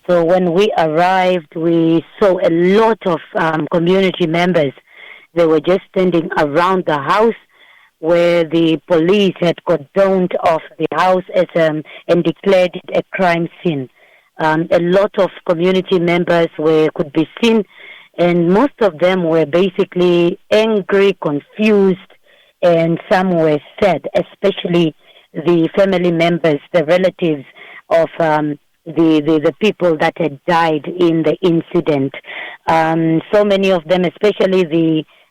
So when we arrived, we saw a lot of community members. They were just standing around the house where the police had cordoned off the house and declared it a crime scene. A lot of community members could be seen, and most of them were basically angry, confused, and some were sad, especially the family members, the relatives of the people that had died in the incident. So many of them, especially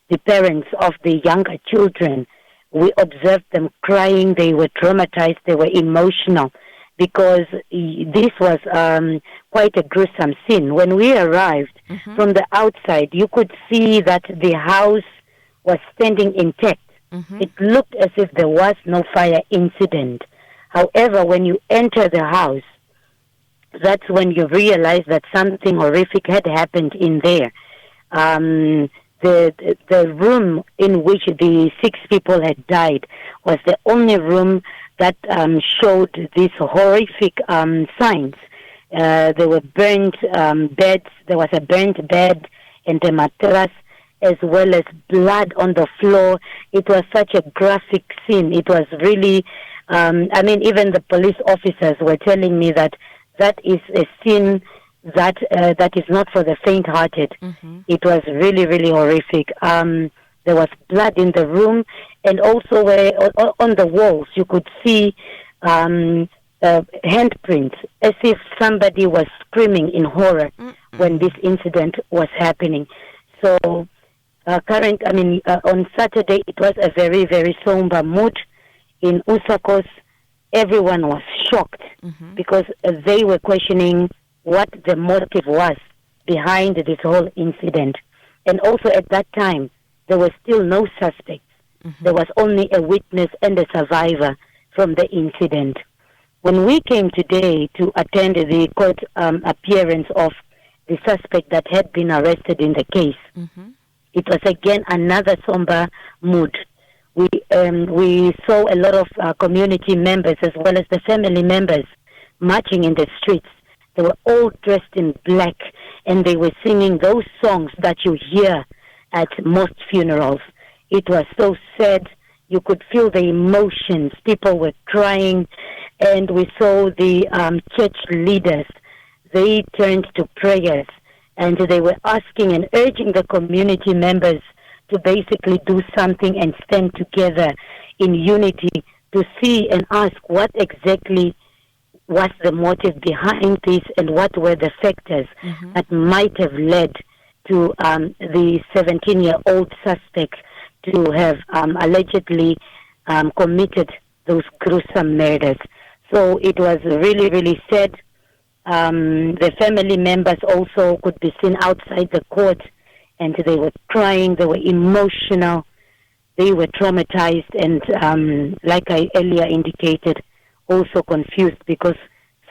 the parents of the younger children, we observed them crying. They were traumatized. They were emotional because this was quite a gruesome scene. When we arrived from the outside, you could see that the house was standing intact. It looked as if there was no fire incident. However, when you enter the house, that's when you realize that something horrific had happened in there. The room in which the 6 people had died was the only room that showed these horrific signs. There were burnt beds. There was a burnt bed and a mattress, as well as blood on the floor. It was such a graphic scene. It was really, even the police officers were telling me that is a scene that is not for the faint-hearted. It was really, really horrific. There was blood in the room, and also on the walls you could see handprints, as if somebody was screaming in horror when this incident was happening. So, on Saturday it was a very, very somber mood in Usakos. Everyone was shocked because they were questioning what the motive was behind this whole incident. And also at that time, there were still no suspects. There was only a witness and a survivor from the incident. When we came today to attend the court appearance of the suspect that had been arrested in the case, it was again another somber mood. We saw a lot of community members as well as the family members marching in the streets. They were all dressed in black, and they were singing those songs that you hear at most funerals. It was so sad. You could feel the emotions. People were crying, and we saw the church leaders. They turned to prayers, and they were asking and urging the community members to basically do something and stand together in unity to see and ask what exactly was the motive behind this and what were the factors that might have led to the 17-year-old suspect to have allegedly committed those gruesome murders. So it was really, really sad. The family members also could be seen outside the court, and they were crying, they were emotional, they were traumatized, and like I earlier indicated, also confused because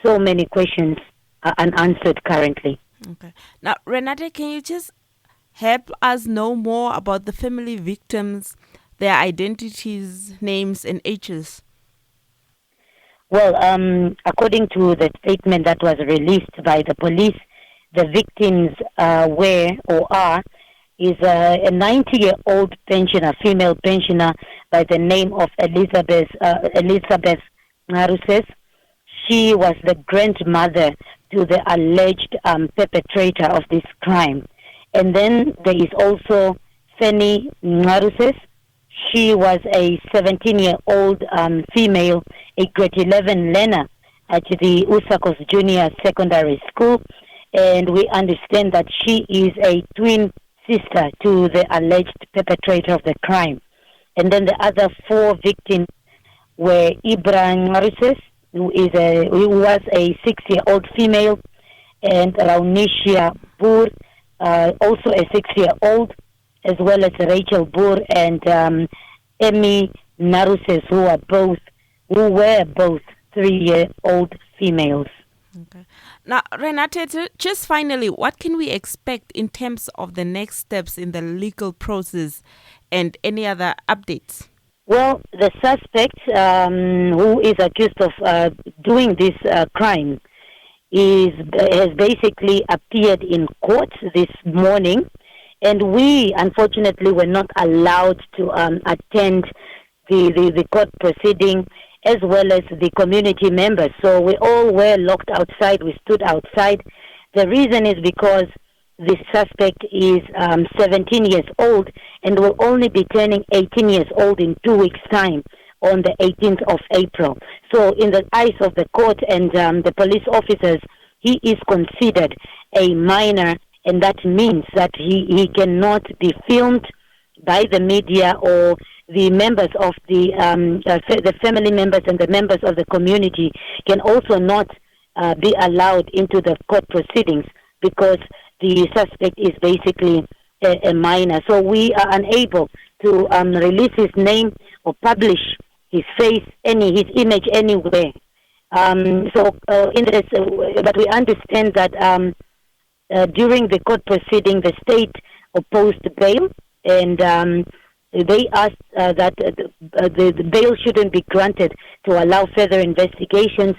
so many questions are unanswered currently. Okay. Now, Renate, can you just help us know more about the family victims, their identities, names, and ages? Well, according to the statement that was released by the police, the victims were or are is a 90-year-old pensioner, female pensioner by the name of Elizabeth Nuses. She was the grandmother to the alleged perpetrator of this crime. And then there is also Fanny Nuses. She was a 17-year-old female, a grade 11 learner at the Usakos Junior Secondary School. And we understand that she is a twin sister to the alleged perpetrator of the crime. And then the other 4 victims were Ibra Nuses, who was a 6-year-old female, and Raunisha Boer, also a 6-year-old, as well as Rachel Boer and Emmy Naruses, who were both 3-year-old females. Okay. Now, Renate, just finally, what can we expect in terms of the next steps in the legal process and any other updates? Well, the suspect who is accused of doing this crime has basically appeared in court this morning, and we unfortunately were not allowed to attend the court proceeding, as well as the community members. So we all were locked outside. We stood outside. The reason is because the suspect is 17 years old and will only be turning 18 years old in 2 weeks' time on the 18th of April. So in the eyes of the court and the police officers, he is considered a minor, and that means that he cannot be filmed by the media, or the members of the family members and the members of the community can also not be allowed into the court proceedings, because the suspect is basically a minor. So we are unable to release his name or publish his face, his image anywhere. But we understand that during the court proceeding, the state opposed bail, and they asked that the bail shouldn't be granted to allow further investigations.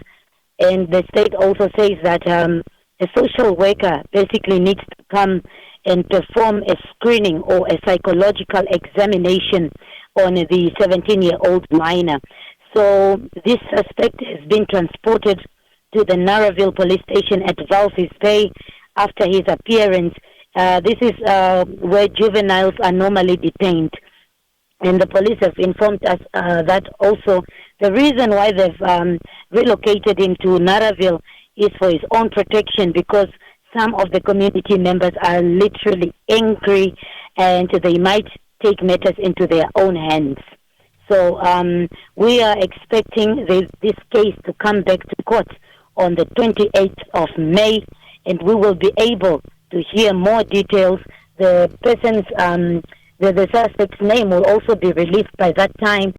And the state also says that a social worker basically needs to come and perform a screening or a psychological examination on the 17-year-old minor. So this suspect has been transported to the Narraville police station at Walvis Bay after his appearance. This is where juveniles are normally detained. And the police have informed us that also the reason why they've relocated him to Narraville is for his own protection, because some of the community members are literally angry and they might take matters into their own hands. So we are expecting this case to come back to court on the 28th of May, and we will be able to hear more details. The person's, the suspect's name will also be released by that time,